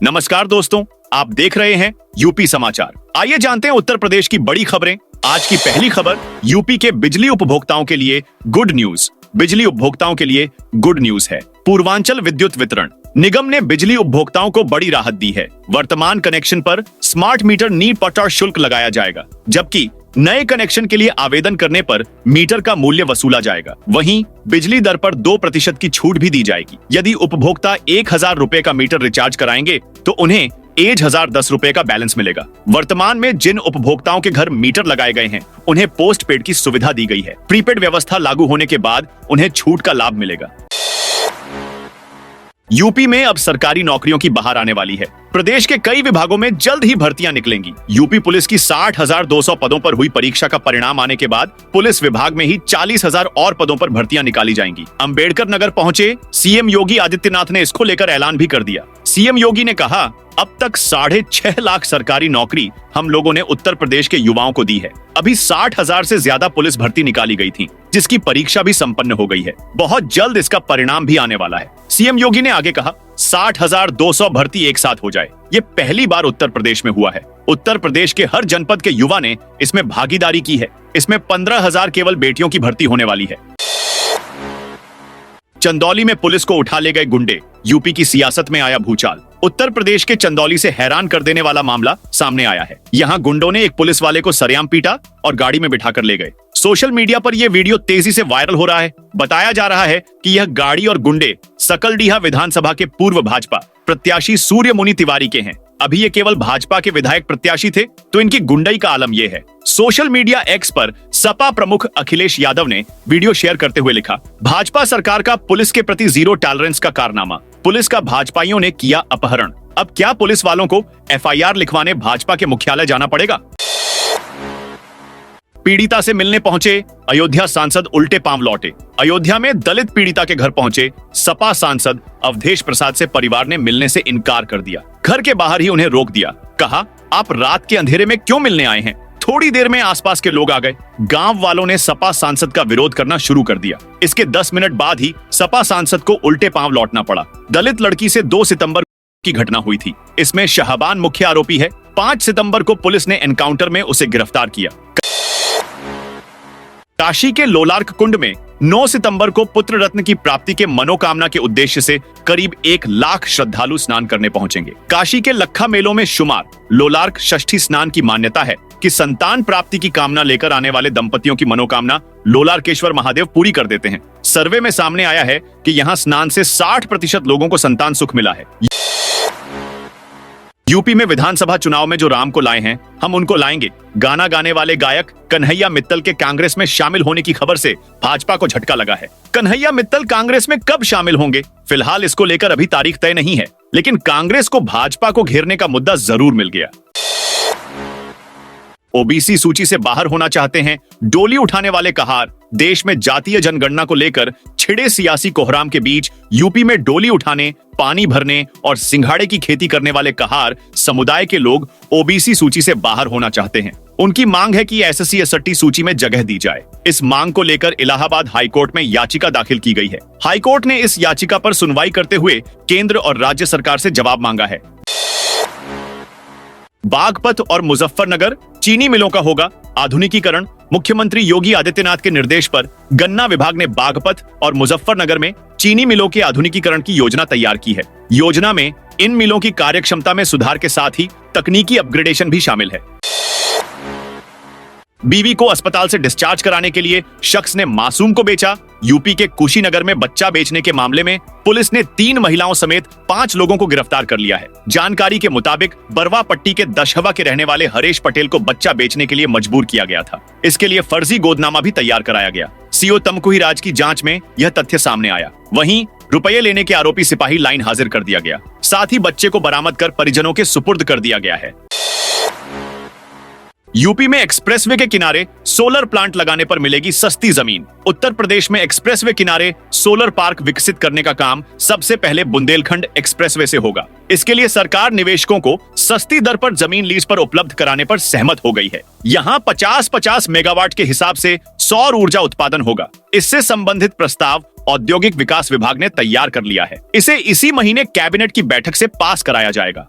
नमस्कार दोस्तों, आप देख रहे हैं यूपी समाचार। आइए जानते हैं उत्तर प्रदेश की बड़ी खबरें। आज की पहली खबर यूपी के बिजली उपभोक्ताओं के लिए गुड न्यूज। बिजली उपभोक्ताओं के लिए गुड न्यूज है। पूर्वांचल विद्युत वितरण निगम ने बिजली उपभोक्ताओं को बड़ी राहत दी है। वर्तमान कनेक्शन पर स्मार्ट मीटर नींव पट्टा शुल्क लगाया जाएगा, जबकि नए कनेक्शन के लिए आवेदन करने पर मीटर का मूल्य वसूला जाएगा। वहीं बिजली दर पर 2% की छूट भी दी जाएगी। यदि उपभोक्ता 1000 रुपए का मीटर रिचार्ज कराएंगे तो उन्हें 1010 रुपए का बैलेंस मिलेगा। वर्तमान में जिन उपभोक्ताओं के घर मीटर लगाए गए हैं उन्हें पोस्ट पेड की सुविधा दी गई है। प्रीपेड व्यवस्था लागू होने के बाद उन्हें छूट का लाभ मिलेगा। यूपी में अब सरकारी नौकरियों की बहार आने वाली है। प्रदेश के कई विभागों में जल्द ही भर्तियां निकलेंगी। यूपी पुलिस की 60,200 पदों पर हुई परीक्षा का परिणाम आने के बाद पुलिस विभाग में ही 40,000 और पदों पर भर्तियां निकाली जाएंगी। अंबेडकर नगर पहुंचे सीएम योगी आदित्यनाथ ने इसको लेकर ऐलान भी कर दिया। सीएम योगी ने कहा, अब तक 6.5 लाख सरकारी नौकरी हम लोगों ने उत्तर प्रदेश के युवाओं को दी है। अभी 60,000 से ज्यादा पुलिस भर्ती निकाली गई थी, जिसकी परीक्षा भी संपन्न हो गई है। बहुत जल्द इसका परिणाम भी आने वाला है। सीएम योगी ने आगे कहा, 60,200 भर्ती एक साथ हो जाए। ये पहली बार उत्तर प्रदेश में हुआ है। उत्तर प्रदेश के हर जनपद के युवा ने इसमें भागीदारी की है। इसमें 15,000 केवल बेटियों की भर्ती होने वाली है। चंदौली में पुलिस को उठा ले गए गुंडे, यूपी की सियासत में आया भूचाल। उत्तर प्रदेश के चंदौली से हैरान कर देने वाला मामला सामने आया है। यहाँ गुंडों ने एक पुलिस वाले को सरेआम पीटा और गाड़ी में बिठाकर ले गए। सोशल मीडिया पर यह वीडियो तेजी से वायरल हो रहा है। बताया जा रहा है कि यह गाड़ी और गुंडे सकलडीहा विधानसभा के पूर्व भाजपा प्रत्याशी सूर्यमुनि तिवारी के हैं। अभी ये केवल भाजपा के विधायक प्रत्याशी थे तो इनकी गुंडई का आलम यह है। सोशल मीडिया एक्स पर सपा प्रमुख अखिलेश यादव ने वीडियो शेयर करते हुए लिखा, भाजपा सरकार का पुलिस के प्रति जीरो टॉलरेंस का कारनामा, पुलिस का भाजपाइयों ने किया अपहरण। अब क्या पुलिस वालों को एफआईआर लिखवाने भाजपा के मुख्यालय जाना पड़ेगा? पीड़िता से मिलने पहुंचे अयोध्या सांसद उल्टे पांव लौटे। अयोध्या में दलित पीड़िता के घर पहुंचे सपा सांसद अवधेश प्रसाद से परिवार ने मिलने से इनकार कर दिया। घर के बाहर ही उन्हें रोक दिया। कहा, आप रात के अंधेरे में क्यों मिलने आए हैं? थोड़ी देर में आसपास के लोग आ गए। गांव वालों ने सपा सांसद का विरोध करना शुरू कर दिया। इसके 10 मिनट बाद ही सपा सांसद को उल्टे पांव लौटना पड़ा। दलित लड़की से 2 सितंबर की घटना हुई थी। इसमें शाहबान मुख्य आरोपी है। 5 सितंबर को पुलिस ने एनकाउंटर में उसे गिरफ्तार किया। काशी के लोलार्क कुंड में 9 सितंबर को पुत्र रत्न की प्राप्ति के मनोकामना के उद्देश्य से करीब 1 लाख श्रद्धालु स्नान करने पहुंचेंगे। काशी के लखा मेलों में शुमार लोलार्क षष्ठी स्नान की मान्यता है कि संतान प्राप्ति की कामना लेकर आने वाले दंपतियों की मनोकामना लोलार्केश्वर महादेव पूरी कर देते हैं। सर्वे में सामने आया है कि यहाँ स्नान से 60% लोगों को संतान सुख मिला है। यूपी में विधानसभा चुनाव में जो राम को लाए हैं, हम उनको लाएंगे। गाना गाने वाले गायक कन्हैया मित्तल के कांग्रेस में शामिल होने की खबर से भाजपा को झटका लगा है। कन्हैया मित्तल कांग्रेस में कब शामिल होंगे, फिलहाल इसको लेकर अभी तारीख तय नहीं है, लेकिन कांग्रेस को भाजपा को घेरने का मुद्दा जरूर मिल गया। ओबीसी सूची से बाहर होना चाहते हैं डोली उठाने वाले कहार। देश में जातीय जनगणना को लेकर छिड़े सियासी कोहराम के बीच यूपी में डोली उठाने, पानी भरने और सिंघाड़े की खेती करने वाले कहार समुदाय के लोग ओबीसी सूची से बाहर होना चाहते हैं। उनकी मांग है कि एससी एसटी सूची में जगह दी जाए। इस मांग को लेकर इलाहाबाद हाईकोर्ट में याचिका दाखिल की गई है। हाईकोर्ट ने इस याचिका पर सुनवाई करते हुए केंद्र और राज्य सरकार से जवाब मांगा है। बागपत और मुजफ्फरनगर चीनी मिलों का होगा आधुनिकीकरण। मुख्यमंत्री योगी आदित्यनाथ के निर्देश पर गन्ना विभाग ने बागपत और मुजफ्फरनगर में चीनी मिलों के आधुनिकीकरण की योजना तैयार की है। योजना में इन मिलों की कार्यक्षमता में सुधार के साथ ही तकनीकी अपग्रेडेशन भी शामिल है। बीवी को अस्पताल से डिस्चार्ज कराने के लिए शख्स ने मासूम को बेचा। यूपी के कुशीनगर में बच्चा बेचने के मामले में पुलिस ने 3 महिलाओं समेत 5 लोगों को गिरफ्तार कर लिया है। जानकारी के मुताबिक बरवा पट्टी के दशहवा के रहने वाले हरेश पटेल को बच्चा बेचने के लिए मजबूर किया गया था। इसके लिए फर्जी गोदनामा भी तैयार कराया गया। सीओ तमकुही राज की जांच में यह तथ्य सामने आया। वहीं रुपये लेने के आरोपी सिपाही लाइन हाजिर कर दिया गया। साथ ही बच्चे को बरामद कर परिजनों के सुपुर्द कर दिया गया है। यूपी में एक्सप्रेसवे के किनारे सोलर प्लांट लगाने पर मिलेगी सस्ती जमीन। उत्तर प्रदेश में एक्सप्रेसवे किनारे सोलर पार्क विकसित करने का काम सबसे पहले बुंदेलखंड एक्सप्रेसवे से होगा। इसके लिए सरकार निवेशकों को सस्ती दर पर जमीन लीज पर उपलब्ध कराने पर सहमत हो गई है। यहाँ 50-50 मेगावाट के हिसाब से सौर ऊर्जा उत्पादन होगा। इससे संबंधित प्रस्ताव औद्योगिक विकास विभाग ने तैयार कर लिया है। इसे इसी महीने कैबिनेट की बैठक से पास कराया जाएगा।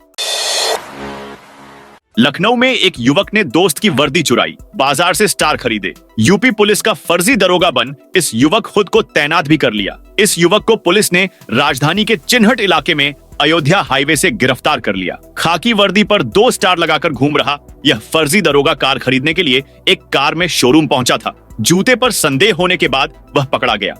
लखनऊ में एक युवक ने दोस्त की वर्दी चुराई, बाजार से स्टार खरीदे। यूपी पुलिस का फर्जी दरोगा बन इस युवक खुद को तैनात भी कर लिया। इस युवक को पुलिस ने राजधानी के चिन्हट इलाके में अयोध्या हाईवे से गिरफ्तार कर लिया। खाकी वर्दी पर 2 स्टार लगाकर घूम रहा यह फर्जी दरोगा कार खरीदने के लिए एक कार में शोरूम पहुंचा था। जूते पर संदेह होने के बाद वह पकड़ा गया।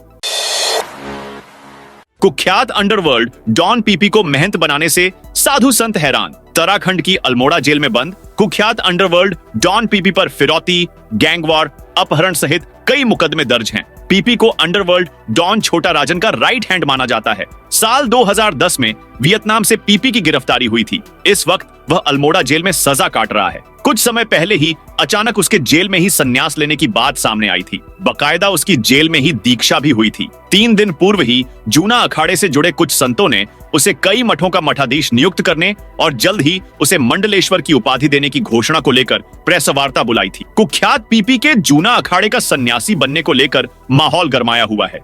कुख्यात अंडरवर्ल्ड डॉन पीपी को मेहनत बनाने से साधु संत हैरान। उत्तराखंड की अल्मोड़ा जेल में बंद कुख्यात अंडरवर्ल्ड डॉन पीपी पर फिरौती, गैंगवॉर, अपहरण सहित कई मुकदमे दर्ज हैं। पीपी को अंडरवर्ल्ड डॉन छोटा राजन का राइट हैंड माना जाता है। साल 2010 में वियतनाम से पीपी की गिरफ्तारी हुई थी। इस वक्त वह अल्मोड़ा जेल में सजा काट रहा है। कुछ समय पहले ही अचानक उसके जेल में ही संन्यास लेने की बात सामने आई थी। बकायदा उसकी जेल में ही दीक्षा भी हुई थी। 3 दिन पूर्व ही जूना अखाड़े से जुड़े कुछ संतों ने उसे कई मठों का मठाधीश नियुक्त करने और जल्द ही उसे मंडलेश्वर की उपाधि देने की घोषणा को लेकर प्रेस वार्ता बुलाई थी। कुख्यात पीपी के जूना अखाड़े का सन्यासी बनने को लेकर माहौल गरमाया हुआ है।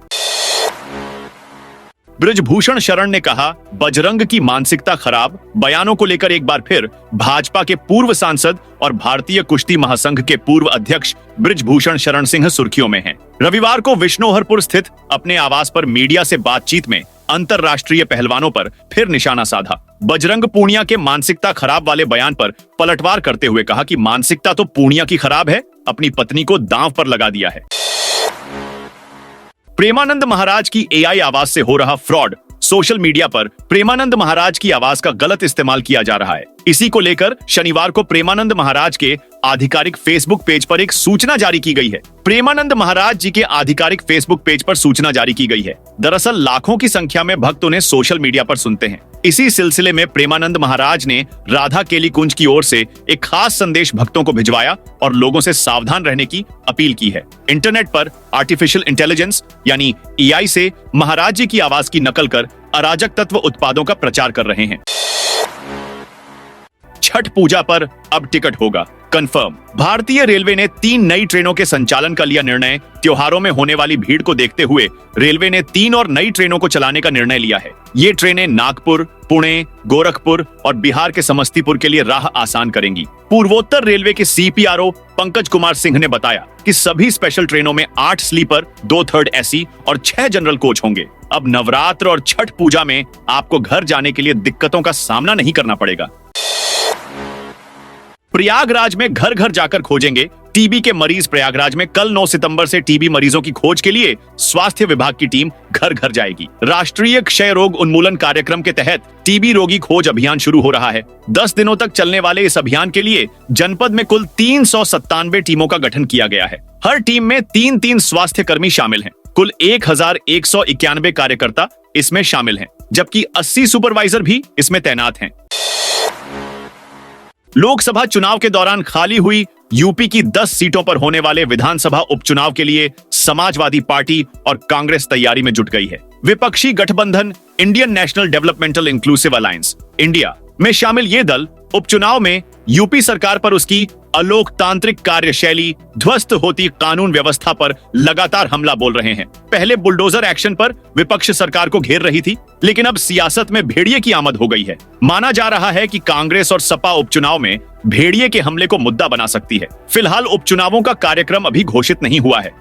बृजभूषण शरण ने कहा, बजरंग की मानसिकता खराब। बयानों को लेकर एक बार फिर भाजपा के पूर्व सांसद और भारतीय कुश्ती महासंघ के पूर्व अध्यक्ष बृजभूषण शरण सिंह सुर्खियों में हैं। रविवार को विष्णुहरपुर स्थित अपने आवास पर मीडिया से बातचीत में अंतरराष्ट्रीय पहलवानों पर फिर निशाना साधा। बजरंग पूनिया के मानसिकता खराब वाले बयान पर पलटवार करते हुए कहा कि मानसिकता तो पूनिया की खराब है, अपनी पत्नी को दांव पर लगा दिया है। प्रेमानंद महाराज की एआई आवाज से हो रहा फ्रॉड। सोशल मीडिया पर प्रेमानंद महाराज की आवाज का गलत इस्तेमाल किया जा रहा है। इसी को लेकर शनिवार को प्रेमानंद महाराज के आधिकारिक फेसबुक पेज पर एक सूचना जारी की गई है। प्रेमानंद महाराज जी के आधिकारिक फेसबुक पेज पर सूचना जारी की गई है। दरअसल लाखों की संख्या में भक्त उन्हें सोशल मीडिया पर सुनते हैं। इसी सिलसिले में प्रेमानंद महाराज ने राधा केली कुंज की ओर से एक खास संदेश भक्तों को भिजवाया और लोगों से सावधान रहने की अपील की है। इंटरनेट पर आर्टिफिशियल इंटेलिजेंस यानी एआई से महाराज जी की आवाज की नकल कर अराजक तत्व उत्पादों का प्रचार कर रहे हैं। छठ पूजा पर अब टिकट होगा कंफर्म। भारतीय रेलवे ने 3 नई ट्रेनों के संचालन का लिया निर्णय। त्योहारों में होने वाली भीड़ को देखते हुए रेलवे ने 3 और नई ट्रेनों को चलाने का निर्णय लिया है। ये ट्रेनें नागपुर, पुणे, गोरखपुर और बिहार के समस्तीपुर के लिए राह आसान करेंगी। पूर्वोत्तर रेलवे के सीपीआरओ पंकज कुमार सिंह ने बताया कि सभी स्पेशल ट्रेनों में 8 स्लीपर, 2/3 एसी और 6 जनरल कोच होंगे। अब नवरात्र और छठ पूजा में आपको घर जाने के लिए दिक्कतों का सामना नहीं करना पड़ेगा। प्रयागराज में घर घर जाकर खोजेंगे टीबी के मरीज। प्रयागराज में कल 9 सितंबर से टीबी मरीजों की खोज के लिए स्वास्थ्य विभाग की टीम घर घर जाएगी। राष्ट्रीय क्षय रोग उन्मूलन कार्यक्रम के तहत टीबी रोगी खोज अभियान शुरू हो रहा है। 10 दिनों तक चलने वाले इस अभियान के लिए जनपद में कुल 397 टीमों का गठन किया गया है। हर टीम में 3-3 स्वास्थ्य कर्मी शामिल हैं। कुल 1191 कार्यकर्ता इसमें शामिल हैं, जबकि 80 सुपरवाइजर भी इसमें तैनात हैं। लोकसभा चुनाव के दौरान खाली हुई यूपी की 10 सीटों पर होने वाले विधानसभा उपचुनाव के लिए समाजवादी पार्टी और कांग्रेस तैयारी में जुट गई है। विपक्षी गठबंधन Indian national developmental inclusive alliance India में शामिल ये दल उपचुनाव में यूपी सरकार पर उसकी अलोकतांत्रिक कार्यशैली, ध्वस्त होती कानून व्यवस्था पर लगातार हमला बोल रहे हैं। पहले बुलडोजर एक्शन पर विपक्ष सरकार को घेर रही थी, लेकिन अब सियासत में भेड़िए की आमद हो गई है। माना जा रहा है कि कांग्रेस और सपा उपचुनाव में भेड़िए के हमले को मुद्दा बना सकती है। फिलहाल उपचुनावों का कार्यक्रम अभी घोषित नहीं हुआ है।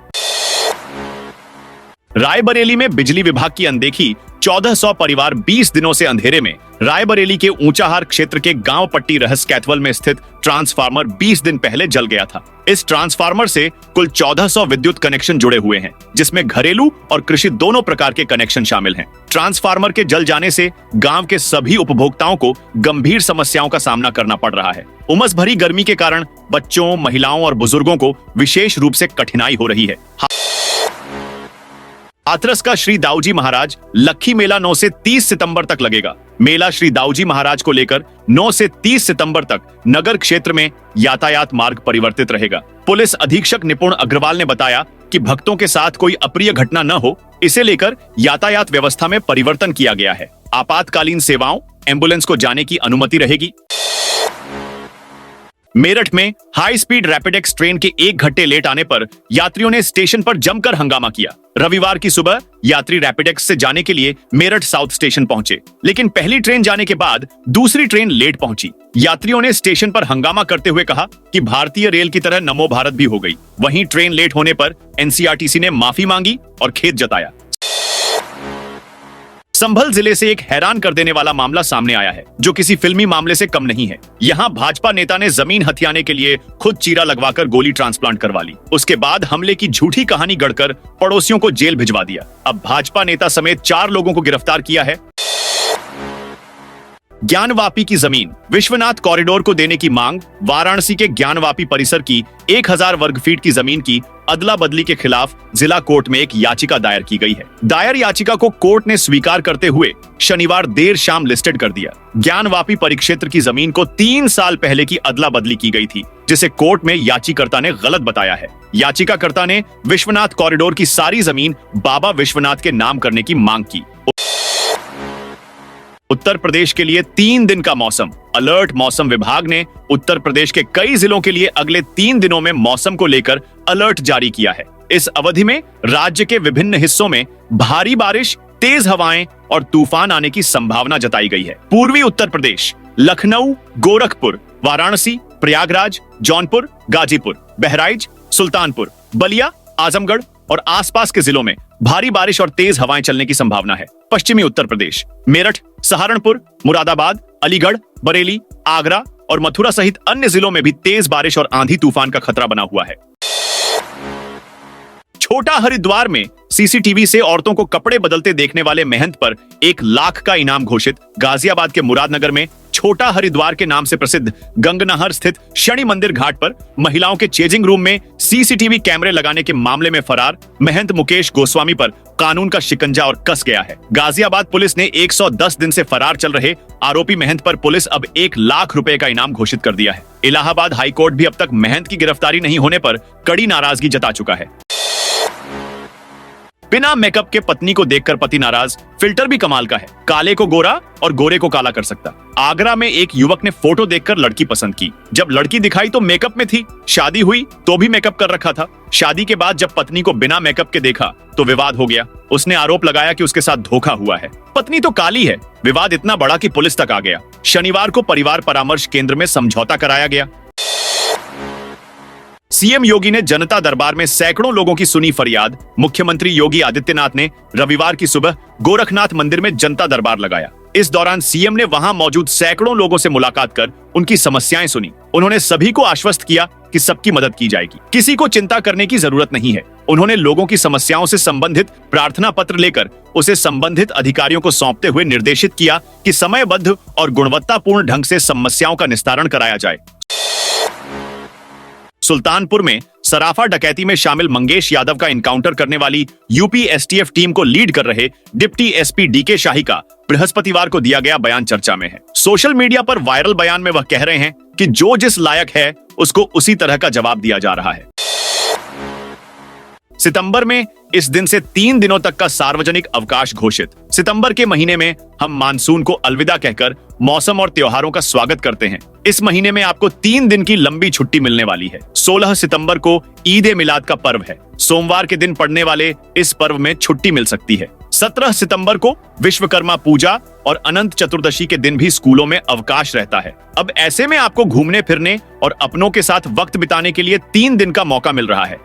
रायबरेली में बिजली विभाग की अनदेखी, 1400 परिवार 20 दिनों से अंधेरे में। रायबरेली के ऊंचाहार क्षेत्र के गांव पट्टी रहस कैथवल में स्थित ट्रांसफार्मर 20 दिन पहले जल गया था। इस ट्रांसफार्मर से कुल 1400 विद्युत कनेक्शन जुड़े हुए हैं, जिसमें घरेलू और कृषि दोनों प्रकार के कनेक्शन शामिल हैं। ट्रांसफार्मर के जल जाने से गांव के सभी उपभोक्ताओं को गंभीर समस्याओं का सामना करना पड़ रहा है। उमस भरी गर्मी के कारण बच्चों, महिलाओं और बुजुर्गों को विशेष रूप से कठिनाई हो रही है। हाथरस का श्री दाऊजी महाराज लक्खी मेला 9 से 30 सितंबर तक लगेगा। मेला श्री दाऊजी महाराज को लेकर 9 से 30 सितंबर तक नगर क्षेत्र में यातायात मार्ग परिवर्तित रहेगा। पुलिस अधीक्षक निपुण अग्रवाल ने बताया कि भक्तों के साथ कोई अप्रिय घटना न हो, इसे लेकर यातायात व्यवस्था में परिवर्तन किया गया है। आपातकालीन सेवाओं, एम्बुलेंस को जाने की अनुमति रहेगी। मेरठ में हाई स्पीड रैपिडेक्स ट्रेन के 1 घंटे लेट आने पर यात्रियों ने स्टेशन पर जमकर हंगामा किया। रविवार की सुबह यात्री रैपिडेक्स से जाने के लिए मेरठ साउथ स्टेशन पहुंचे, लेकिन पहली ट्रेन जाने के बाद दूसरी ट्रेन लेट पहुंची। यात्रियों ने स्टेशन पर हंगामा करते हुए कहा कि भारतीय रेल की तरह नमो भारत भी हो गई। वहीं ट्रेन लेट होने पर एनसीआरटीसी ने माफी मांगी और खेद जताया। संभल जिले से एक हैरान कर देने वाला मामला सामने आया है, जो किसी फिल्मी मामले से कम नहीं है। यहाँ भाजपा नेता ने जमीन हथियाने के लिए खुद चीरा लगवाकर गोली ट्रांसप्लांट करवा ली। उसके बाद हमले की झूठी कहानी गढ़कर पड़ोसियों को जेल भिजवा दिया। अब भाजपा नेता समेत 4 लोगों को गिरफ्तार किया है। ज्ञानवापी की जमीन विश्वनाथ कॉरिडोर को देने की मांग। वाराणसी के ज्ञानवापी परिसर की 1000 वर्ग फीट की जमीन की अदला बदली के खिलाफ जिला कोर्ट में एक याचिका दायर की गई है। दायर याचिका को कोर्ट ने स्वीकार करते हुए शनिवार देर शाम लिस्टेड कर दिया। ज्ञानवापी परिक्षेत्र की जमीन को 3 साल पहले की अदला बदली की गई थी, जिसे कोर्ट में याचिकाकर्ता ने गलत बताया है। याचिकाकर्ता ने विश्वनाथ कॉरिडोर की सारी जमीन बाबा विश्वनाथ के नाम करने की मांग की। उत्तर प्रदेश के लिए 3 दिन का मौसम अलर्ट। मौसम विभाग ने उत्तर प्रदेश के कई जिलों के लिए अगले 3 दिनों में मौसम को लेकर अलर्ट जारी किया है। इस अवधि में राज्य के विभिन्न हिस्सों में भारी बारिश, तेज हवाएं और तूफान आने की संभावना जताई गई है। पूर्वी उत्तर प्रदेश, लखनऊ, गोरखपुर, वाराणसी, प्रयागराज, जौनपुर, गाजीपुर, बहराइच, सुल्तानपुर, बलिया, आजमगढ़ और आसपास के जिलों में भारी बारिश और तेज हवाएं चलने की संभावना है। पश्चिमी उत्तर प्रदेश, मेरठ, सहारनपुर, मुरादाबाद, अलीगढ़, बरेली, आगरा और मथुरा सहित अन्य जिलों में भी तेज बारिश और आंधी तूफान का खतरा बना हुआ है। छोटा हरिद्वार में सीसीटीवी से औरतों को कपड़े बदलते देखने वाले महंत पर 1 लाख का इनाम घोषित। गाजियाबाद के मुरादनगर में छोटा हरिद्वार के नाम से प्रसिद्ध गंगनहर स्थित शनि मंदिर घाट पर महिलाओं के चेंजिंग रूम में सीसीटीवी कैमरे लगाने के मामले में फरार महंत मुकेश गोस्वामी पर कानून का शिकंजा और कस गया है। गाजियाबाद पुलिस ने 110 दिन से फरार चल रहे आरोपी महंत पर पुलिस अब 1 लाख रुपए का इनाम घोषित कर दिया है। इलाहाबाद हाईकोर्ट भी अब तक महंत की गिरफ्तारी नहीं होने पर कड़ी नाराजगी जता चुका है। बिना मेकअप के पत्नी को देखकर पति नाराज। फिल्टर भी कमाल का है, काले को गोरा और गोरे को काला कर सकता। आगरा में एक युवक ने फोटो देखकर लड़की पसंद की। जब लड़की दिखाई तो मेकअप में थी, शादी हुई तो भी मेकअप कर रखा था। शादी के बाद जब पत्नी को बिना मेकअप के देखा तो विवाद हो गया। उसने आरोप लगाया कि उसके साथ धोखा हुआ है। पत्नी तो काली है। विवाद इतना बड़ा कि पुलिस तक आ गया। शनिवार को परिवार परामर्श केंद्र में समझौता कराया गया। सीएम योगी ने जनता दरबार में सैकड़ों लोगों की सुनी फरियाद। मुख्यमंत्री योगी आदित्यनाथ ने रविवार की सुबह गोरखनाथ मंदिर में जनता दरबार लगाया। इस दौरान सीएम ने वहां मौजूद सैकड़ों लोगों से मुलाकात कर उनकी समस्याएं सुनी। उन्होंने सभी को आश्वस्त किया कि सबकी मदद की जाएगी, किसी को चिंता करने की जरूरत नहीं है। उन्होंने लोगों की समस्याओं से संबंधित प्रार्थना पत्र लेकर उसे संबंधित अधिकारियों को सौंपते हुए निर्देशित किया कि समयबद्ध और गुणवत्तापूर्ण ढंग से समस्याओं का निस्तारण कराया जाए। सुल्तानपुर में सराफा डकैती में शामिल मंगेश यादव का इनकाउंटर करने वाली यूपी एसटीएफ टीम को लीड कर रहे डिप्टी एसपी डीके शाही का बृहस्पतिवार को दिया गया बयान चर्चा में है। सोशल मीडिया पर वायरल बयान में वह कह रहे हैं कि जो जिस लायक है उसको उसी तरह का जवाब दिया जा रहा है। सितंबर में इस दिन से 3 दिनों तक का सार्वजनिक अवकाश घोषित। सितंबर के महीने में हम मानसून को अलविदा कहकर मौसम और त्योहारों का स्वागत करते हैं। इस महीने में आपको 3 दिन की लंबी छुट्टी मिलने वाली है। 16 सितंबर को ईद ए मिलाद का पर्व है। सोमवार के दिन पड़ने वाले इस पर्व में छुट्टी मिल सकती है। 17 सितंबर को विश्वकर्मा पूजा और अनंत चतुर्दशी के दिन भी स्कूलों में अवकाश रहता है। अब ऐसे में आपको घूमने फिरने और अपनों के साथ वक्त बिताने के लिए 3 दिन का मौका मिल रहा है।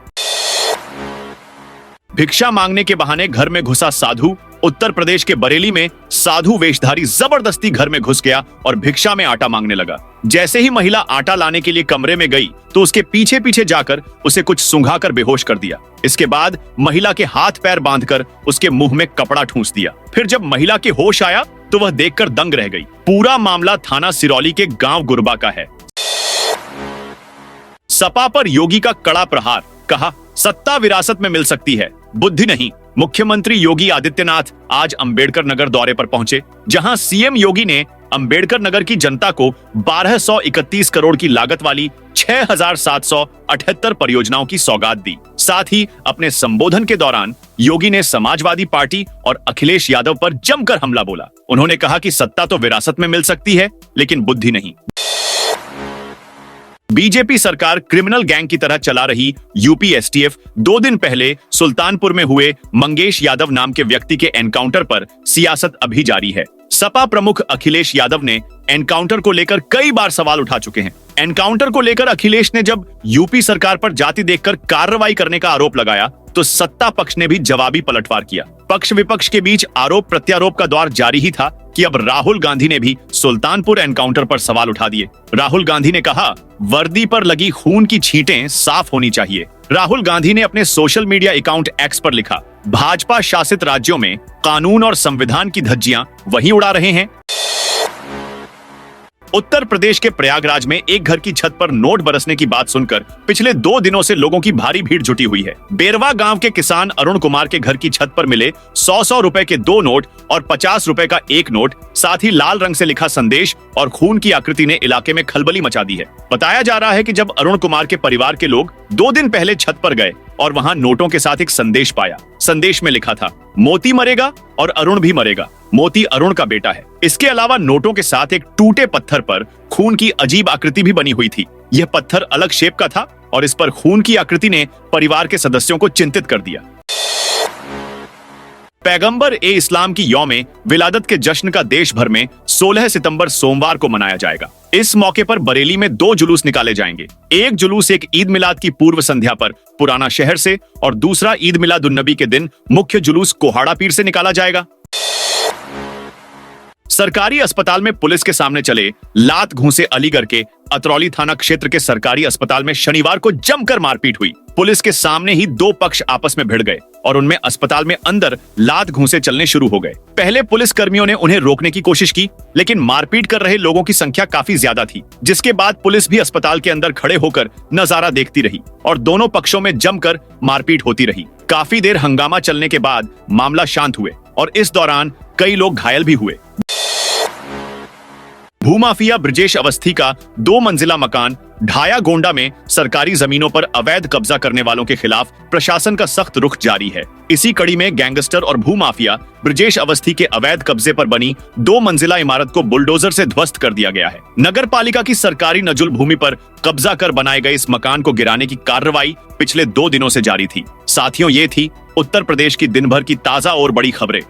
भिक्षा मांगने के बहाने घर में घुसा साधु। उत्तर प्रदेश के बरेली में साधु वेशधारी जबरदस्ती घर में घुस गया और भिक्षा में आटा मांगने लगा। जैसे ही महिला आटा लाने के लिए कमरे में गई तो उसके पीछे पीछे जाकर उसे कुछ सुंघाकर बेहोश कर दिया। इसके बाद महिला के हाथ पैर बांधकर उसके मुंह में कपड़ा ठूंस दिया। फिर जब महिला के होश आया तो वह देखकर दंग रह गई। पूरा मामला थाना सिरौली के गांव गुरबा का है। सपा पर योगी का कड़ा प्रहार। कहा, सत्ता विरासत में मिल सकती है, बुद्धि नहीं। मुख्यमंत्री योगी आदित्यनाथ आज अंबेडकर नगर दौरे पर पहुंचे, जहां सीएम योगी ने अंबेडकर नगर की जनता को 1231 करोड़ की लागत वाली 6778 परियोजनाओं की सौगात दी। साथ ही अपने संबोधन के दौरान योगी ने समाजवादी पार्टी और अखिलेश यादव पर जमकर हमला बोला। उन्होंने कहा कि सत्ता तो विरासत में मिल सकती है, लेकिन बुद्धि नहीं। बीजेपी सरकार क्रिमिनल गैंग की तरह चला रही यूपी एसटीएफ 2 दिन पहले सुल्तानपुर में हुए मंगेश यादव नाम के व्यक्ति के एनकाउंटर पर सियासत अभी जारी है। सपा प्रमुख अखिलेश यादव ने एनकाउंटर को लेकर कई बार सवाल उठा चुके हैं। एनकाउंटर को लेकर अखिलेश ने जब यूपी सरकार पर जाति देखकर कार्रवाई करने का आरोप लगाया तो सत्ता पक्ष ने भी जवाबी पलटवार किया। पक्ष विपक्ष के बीच आरोप प्रत्यारोप का दौर जारी ही था कि अब राहुल गांधी ने भी सुल्तानपुर एनकाउंटर पर सवाल उठा दिए। राहुल गांधी ने कहा, वर्दी पर लगी खून की छींटें साफ होनी चाहिए। राहुल गांधी ने अपने सोशल मीडिया अकाउंट एक्स पर लिखा, भाजपा शासित राज्यों में कानून और संविधान की धज्जियां वही उड़ा रहे हैं। उत्तर प्रदेश के प्रयागराज में एक घर की छत पर नोट बरसने की बात सुनकर पिछले 2 दिनों से लोगों की भारी भीड़ जुटी हुई है। बेरवा गांव के किसान अरुण कुमार के घर की छत पर मिले 100 रुपए के 2 नोट और 50 रुपए का 1 नोट, साथ ही लाल रंग से लिखा संदेश और खून की आकृति ने इलाके में खलबली मचा दी है। बताया जा रहा है कि जब अरुण कुमार के परिवार के लोग 2 दिन पहले छत पर गए और वहां नोटों के साथ एक संदेश पाया। संदेश में लिखा था, मोती मरेगा और अरुण भी मरेगा, मोती अरुण का बेटा है। इसके अलावा नोटों के साथ एक टूटे पत्थर पर खून की अजीब आकृति भी बनी हुई थी। यह पत्थर अलग शेप का था और इस पर खून की आकृति ने परिवार के सदस्यों को चिंतित कर दिया। पैगंबर ए इस्लाम की यौमे विलादत के जश्न का देश भर में 16 सितंबर सोमवार को मनाया जाएगा। इस मौके पर बरेली में 2 जुलूस निकाले जाएंगे। एक जुलूस एक ईद मिलाद की पूर्व संध्या पर पुराना शहर से और दूसरा ईद मिलाद उन नबी के दिन मुख्य जुलूस कोहाड़ा पीर से निकाला जाएगा। सरकारी अस्पताल में पुलिस के सामने चले लात घूंसे अलीगढ़ के अतरौली थाना क्षेत्र के सरकारी अस्पताल में शनिवार को जमकर मारपीट हुई। पुलिस के सामने ही 2 पक्ष आपस में भिड़ गए और उनमें अस्पताल में अंदर लात घूंसे चलने शुरू हो गए। पहले पुलिस कर्मियों ने उन्हें रोकने की कोशिश की, लेकिन मारपीट कर रहे लोगों की संख्या काफी ज्यादा थी, जिसके बाद पुलिस भी अस्पताल के अंदर खड़े होकर नजारा देखती रही और दोनों पक्षों में जमकर मारपीट होती रही। काफी देर हंगामा चलने के बाद मामला शांत हुए और इस दौरान कई लोग घायल भी हुए। भूमाफिया ब्रजेश अवस्थी का 2 मंजिला मकान ढाया गोंडा में सरकारी जमीनों पर अवैध कब्जा करने वालों के खिलाफ प्रशासन का सख्त रुख जारी है। इसी कड़ी में गैंगस्टर और भूमाफिया ब्रजेश अवस्थी के अवैध कब्जे पर बनी 2 मंजिला इमारत को बुलडोजर से ध्वस्त कर दिया गया है। नगर पालिका की सरकारी नजुल भूमि पर कब्जा कर बनाए गए इस मकान को गिराने की कार्रवाई पिछले 2 दिनों से जारी थी। साथियों, ये थी उत्तर प्रदेश की दिन भर की ताजा और बड़ी खबरें।